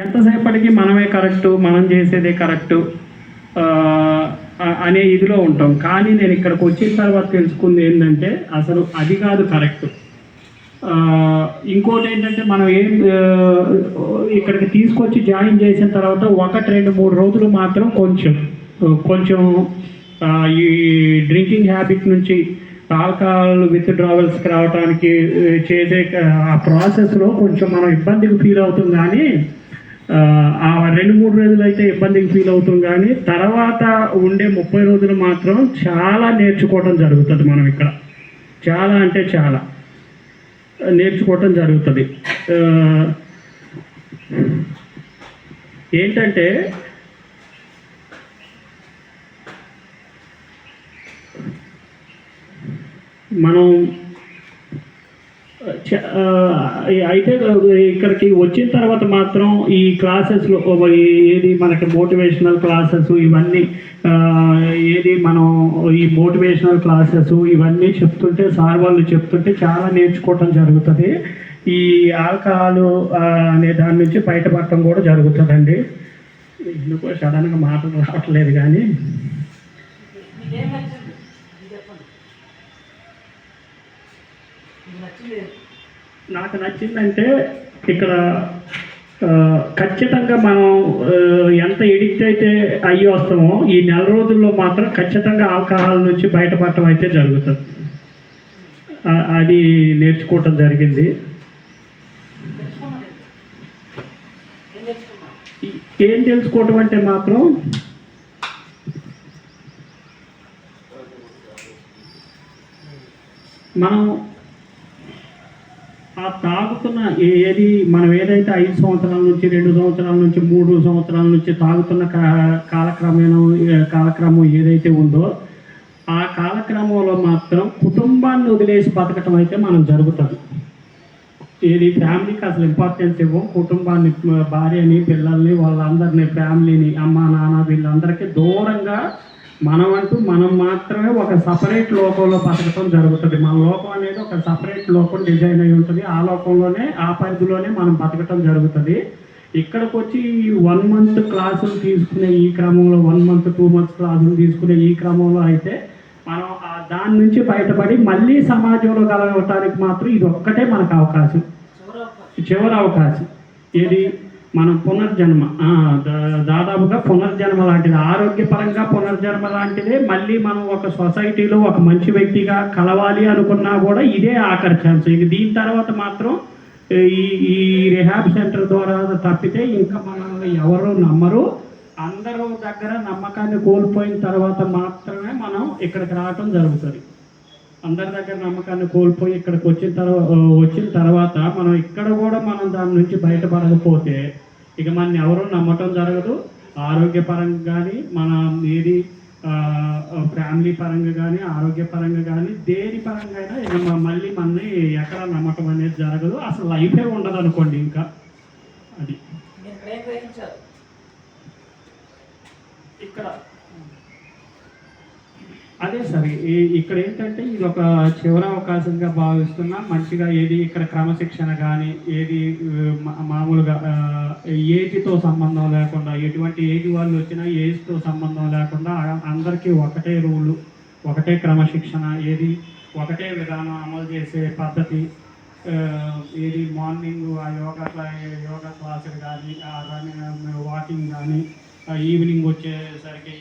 ఎంతసేపటికి మనమే కరెక్టు, మనం చేసేదే కరెక్టు అనే ఇదిలో ఉంటాం. కానీ నేను ఇక్కడికి వచ్చిన తర్వాత తెలుసుకుంది ఏంటంటే అసలు అది కాదు కరెక్టు. ఇంకోటి ఏంటంటే మనం ఇక్కడికి తీసుకొచ్చి జాయిన్ చేసిన తర్వాత 1, 2, 3 రోజులు మాత్రం కొంచెం ఈ డ్రింకింగ్ హ్యాబిట్ నుంచి ఆల్కహాల్ విత్డ్రావల్స్కి రావడానికి చేసే ఆ ప్రాసెస్లో కొంచెం మనం ఇబ్బందికి ఫీల్ అవుతాం. కానీ ఆ 2-3 రోజులు అయితే ఇబ్బందికి ఫీల్ అవుతాం. కానీ తర్వాత ఉండే 30 రోజులు మాత్రం చాలా నేర్చుకోవటం జరుగుతుంది. మనం ఇక్కడ చాలా అంటే చాలా నేర్చుకోవటం జరుగుతుంది. ఏంటంటే మనం అయితే ఇక్కడికి వచ్చిన తర్వాత మాత్రం ఈ క్లాసెస్లో ఏది మనకి మోటివేషనల్ క్లాసెస్ ఇవన్నీ మనం ఈ మోటివేషనల్ క్లాసెస్ ఇవన్నీ చెప్తుంటే సార్ వాళ్ళు చెప్తుంటే చాలా నేర్చుకోవటం జరుగుతుంది. ఈ ఆల్కహాల్ అనే దాని నుంచి బయటపడటం కూడా జరుగుతుందండి. ఎందుకో సడన్గా మాటలు రావట్లేదు. కానీ నాకు నచ్చిందంటే ఇక్కడ ఖచ్చితంగా మనం ఎంత ఎడిక్ట్ అయితే అయ్యి వస్తామో ఈ 4 రోజుల్లో మాత్రం ఖచ్చితంగా ఆల్కహాల్ నుంచి బయటపడటం అయితే జరుగుతుంది. అది నేర్చుకోవటం జరిగింది. ఏం తెలుసుకోవటం అంటే మాత్రం మనం ఆ తాగుతున్న ఏది మనం ఏదైతే 5 సంవత్సరాల నుంచి 2 సంవత్సరాల నుంచి 3 సంవత్సరాల నుంచి తాగుతున్న కాలక్రమం ఏదైతే ఉందో ఆ కాలక్రమంలో మాత్రం కుటుంబాన్ని వదిలేసి బతకటం అయితే మనం జరుగుతుంది. ఏది ఫ్యామిలీకి అసలు ఇంపార్టెన్స్ ఇవ్వం. కుటుంబాన్ని, భార్యని, పిల్లల్ని, వాళ్ళందరినీ, ఫ్యామిలీని, అమ్మ నాన్న వీళ్ళందరికీ దూరంగా మనం మాత్రమే ఒక సపరేట్ లోకంలో బతకటం జరుగుతుంది. మన లోకం అనేది ఒక సపరేట్ లోకం డిజైన్ అయి ఉంటుంది. ఆ లోకంలోనే ఆ పరిధిలోనే మనం బతకటం జరుగుతుంది. ఇక్కడికి వచ్చి 1 మంత్ క్లాసులు తీసుకునే ఈ క్రమంలో 1 మంత్ 2 మంత్స్ క్లాసులు తీసుకునే ఈ క్రమంలో అయితే మనం దాని నుంచి బయటపడి మళ్ళీ సమాజంలో కలగటానికి మాత్రం ఇది ఒక్కటే మనకు అవకాశం, చివరి అవకాశం. ఏది మనం పునర్జన్మ, దాదాపుగా పునర్జన్మ లాంటిది, ఆరోగ్యపరంగా పునర్జన్మ లాంటిదే. మళ్ళీ మనం ఒక సొసైటీలో ఒక మంచి వ్యక్తిగా కలవాలి అనుకున్నా కూడా ఇదే ఆఖరి ఛాన్స్. ఇక దీని తర్వాత మాత్రం ఈ రిహాబ్ సెంటర్ ద్వారా తప్పితే ఇంకా మనల్ని ఎవరు నమ్మరు. అందరూ దగ్గర నమ్మకాన్ని కోల్పోయిన తర్వాత మాత్రమే మనం ఇక్కడికి రావటం జరుగుతుంది. అందరి దగ్గర నమ్మకాన్ని కోల్పోయి ఇక్కడికి వచ్చిన తర్వాత మనం ఇక్కడ కూడా మనం దాని నుంచి బయటపడకపోతే ఇక మన ఎవరు నమ్మటం జరగదు. ఆరోగ్యపరంగా కానీ మన ఏది ఫ్యామిలీ పరంగా కానీ ఆరోగ్యపరంగా కానీ దేని పరంగా అయినా ఇక మళ్ళీ మనని ఎక్కడ నమ్మటం అనేది జరగదు. అసలు లైఫే ఉండదు అనుకోండి. ఇంకా అది ఇక్కడ అదే సార్. ఇక్కడ ఏంటంటే ఇది ఒక చివరి అవకాశంగా భావిస్తున్నా. మంచిగా ఏది ఇక్కడ క్రమశిక్షణ కానీ ఏది మామూలుగా ఏజ్తో సంబంధం లేకుండా, ఎటువంటి ఏజ్ వాళ్ళు వచ్చినా ఏజ్తో సంబంధం లేకుండా అందరికీ ఒకటే రూలు, ఒకటే క్రమశిక్షణ, ఏది ఒకటే విధానం అమలు చేసే పద్ధతి. ఏది మార్నింగ్ ఆ యోగా క్లాసులు కానీ వాకింగ్ కానీ, ఈవినింగ్ వచ్చేసరికి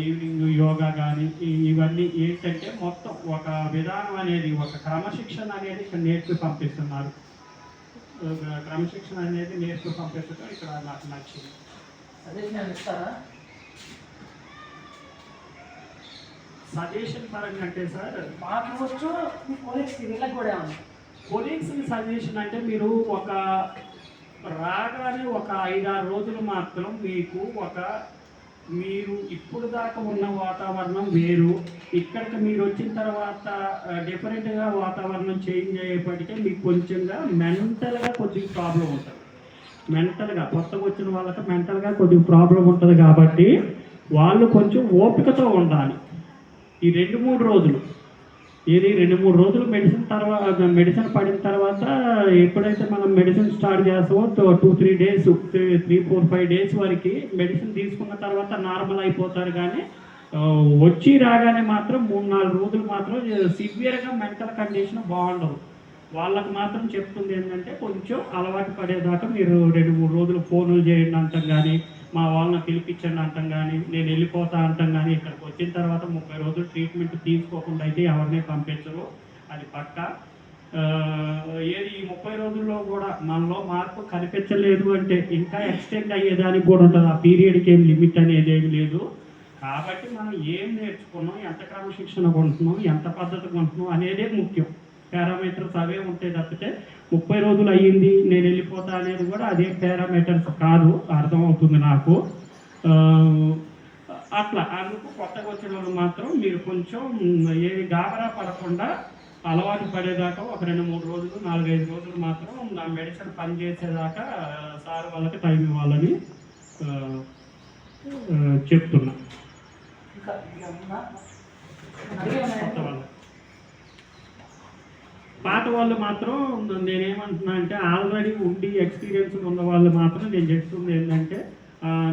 ఈవినింగ్ యోగా కానీ ఇవన్నీ ఏంటంటే మొత్తం ఒక విధానం అనేది, ఒక క్రమశిక్షణ అనేది ఇక్కడ నేర్పి పంపిస్తున్నారు. క్రమశిక్షణ అనేది నేర్పి పంపిస్తూ ఇక్కడ నాకు నచ్చింది. సజెషన్ పరంగా అంటే సార్ కొలీగ్స్ని సజెషన్ అంటే మీరు రాగానే ఒక 5-6 రోజులు మాత్రం మీరు ఇప్పుడు దాకా ఉన్న వాతావరణం వేరు. ఇక్కడికి మీరు వచ్చిన తర్వాత డిఫరెంట్గా వాతావరణం చేంజ్ అయ్యేప్పటికే మీకు కొంచెంగా మెంటల్గా కొద్దిగా ప్రాబ్లం ఉంటుంది. మెంటల్గా కొత్తగా వచ్చిన వాళ్ళకి మెంటల్గా కొద్దిగా ప్రాబ్లం ఉంటుంది. కాబట్టి వాళ్ళు కొంచెం ఓపికతో ఉండాలి. ఈ 2-3 రోజులు ఇది 2-3 రోజులు మెడిసిన్ పడిన తర్వాత ఎప్పుడైతే మనం మెడిసిన్ స్టార్ట్ చేస్తామో 2-3 డేస్ 3-4-5 డేస్ వరకు మెడిసిన్ తీసుకున్న తర్వాత నార్మల్ అయిపోతారు. కానీ వచ్చి రాగానే మాత్రం 3-4 రోజులు మాత్రం సివియర్గా మెంటల్ కండిషన్ బాగుండదు. వాళ్ళకు మాత్రం చెప్తుంది ఏంటంటే కొంచెం అలవాటు పడేదాకా మీరు 2-3 రోజులు ఫోన్లు చేయండి అంటాం, కానీ మా వాళ్ళని పిలిపించండి అంటాం, కానీ నేను వెళ్ళిపోతా అంటాం, కానీ ఇక్కడికి వచ్చిన తర్వాత 30 రోజులు ట్రీట్మెంట్ తీసుకోకుండా అయితే ఎవరిని పంపించరు, అది పక్క. ఏది ఈ 30 రోజుల్లో కూడా మనలో మార్పు కనిపించలేదు అంటే ఇంకా ఎక్స్టెండ్ అయ్యేదానికి కూడా ఉంటుంది. ఆ పీరియడ్కి ఏం లిమిట్ అనేది ఏమి లేదు. కాబట్టి మనం ఏం నేర్చుకున్నాం, ఎంత క్రమశిక్షణ కొంటున్నాం, ఎంత పద్ధతి కొంటున్నాం అనేదే ముఖ్యం. పారామీటర్స్ అవే ఉంటాయి తప్పితే 30 రోజులు అయ్యింది నేను వెళ్ళిపోతా అనేది కూడా అదే పారామీటర్స్ కాదు, అర్థమవుతుంది నాకు. అట్లా అందుకు కొత్తగా వచ్చిన వాళ్ళు మాత్రం మీరు కొంచెం ఏది గాబరా పడకుండా అలవాటు పడేదాకా ఒక 2-3 రోజులు 4-5 రోజులు మాత్రం నా మెడిసిన్ పనిచేసేదాకా సార్ వాళ్ళకి టైం ఇవ్వాలని చెప్తున్నా. పాత వాళ్ళు మాత్రం నేనేమంటున్నా అంటే ఆల్రెడీ ఉండి ఎక్స్పీరియన్స్ ఉన్న వాళ్ళు మాత్రం నేను చెప్తుంది ఏంటంటే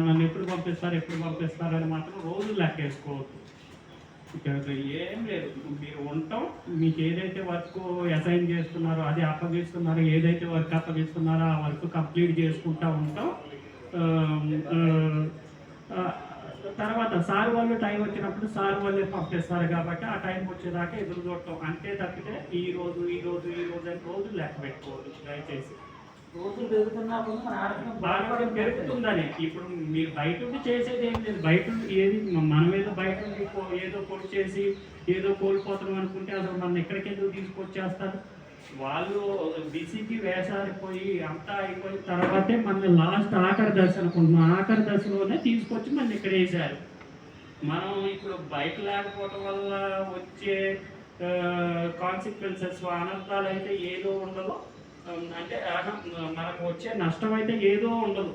నన్ను ఎప్పుడు పంపిస్తారు అని మాత్రం రోజులు లెక్కేసుకోవద్దు. ఇక్కడ ఏం లేదు, మీరు ఉంటాం, మీకు ఏదైతే వర్క్ అసైన్ చేస్తున్నారో అది అప్పగిస్తున్నారో, ఏదైతే వర్క్ అప్పగిస్తున్నారో ఆ వర్క్ కంప్లీట్ చేసుకుంటూ ఉంటాం. తర్వాత సార్ వాళ్ళు టైం వచ్చినప్పుడు సార్ వాళ్ళే పంపిస్తారు కాబట్టి ఆ టైం వచ్చేదాకా ఎదురు చూడటం అంతే తప్పితే ఈ రోజు అని రోజులు లెక్క పెట్టుకోవద్దు దయచేసి. పెరుగుతుందని ఇప్పుడు మీరు బయట ఉండి చేసేది ఏం లేదు. బయట ఏది మనం ఏదో బయట ఏదో పొడి చేసి ఏదో కోల్పోతాం అనుకుంటే అసలు మన ఎక్కడికి ఎందుకు తీసుకొచ్చేస్తారు. వాళ్ళు బిసికి వేసారిపోయి అంతా అయిపోయిన తర్వాతే మన లాస్ట్ ఆఖరి దశ అనుకుంటున్నాం, ఆఖరి దశలోనే తీసుకొచ్చి మన ఇక్కడ వేసారు. మనం ఇప్పుడు బయట లేకపోవటం వల్ల వచ్చే కాన్సిక్వెన్సెస్ అనర్థాలు అయితే ఏదో ఉండదు, అంటే మనకు వచ్చే నష్టం అయితే ఏదో ఉండదు.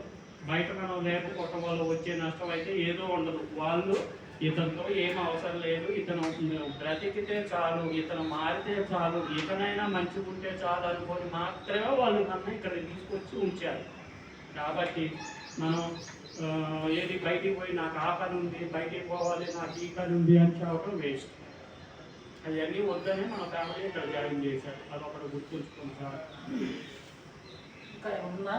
బయట మనం లేకపోవటం వల్ల వచ్చే నష్టం అయితే ఏదో ఉండదు. వాళ్ళు ఇతనితో ఏం అవసరం లేదు, ఇతను బ్రతికితే చాలు, ఇతను మారితే చాలు, ఇతనైనా మంచిగా ఉంటే చాలు అనుకొని మాత్రమే వాళ్ళు నన్ను ఇక్కడ తీసుకొచ్చి ఉంచారు. కాబట్టి మనం ఏది బయటికి పోయి నాకు ఆ పని ఉంది, బయటికి పోవాలి, నాకు ఈ పని ఉంది అని చెప్పడం వేస్ట్. అవన్నీ వద్దనే మన ఫ్యామిలీ ఇక్కడ జాయిన్ చేశారు, అదొకటి గుర్తుంచుకోండి సార్. ఇంకా ఏమన్నా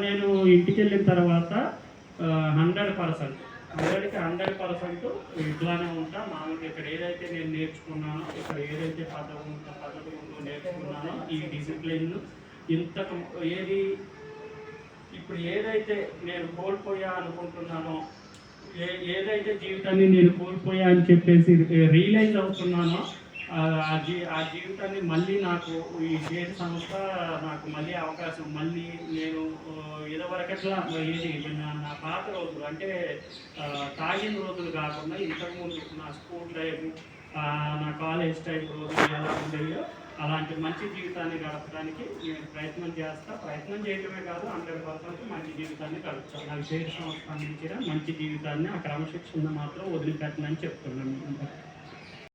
నేను ఇంటికి వెళ్ళిన తర్వాత 100% ఇట్లానే ఉంటా. మామూలుగా ఇక్కడ ఏదైతే నేను నేర్చుకున్నానో, ఇక్కడ ఏదైతే పద్ధతి ఉందో నేర్చుకున్నానో, ఈ డిసిప్లిన్ ఇంతకు ఇప్పుడు ఏదైతే నేను కోల్పోయా అనుకుంటున్నానో, ఏదైతే జీవితాన్ని నేను కోల్పోయా అని చెప్పేసి రియలైజ్ అవుతున్నానో ఆ జీవితాన్ని మళ్ళీ నాకు ఈ చేతి సంస్థ నాకు మళ్ళీ అవకాశం, మళ్ళీ నేను ఇదివరకట్లా నా పాత రోజులు అంటే తాగిన రోజులు కాకుండా ఇంతకుముందు నా స్కూల్ టైం, నా కాలేజ్ టైం రోజులు ఎలా ఉండేవో అలాంటి మంచి జీవితాన్ని గడపడానికి నేను ప్రయత్నం చేయడమే కాదు 100% మంచి జీవితాన్ని గడుపుతాను. నాకు చేతి సంస్థ అందించిన మంచి జీవితాన్ని ఆ క్రమశిక్షణ మాత్రం వదిలిపెట్టనని చెప్తున్నాను.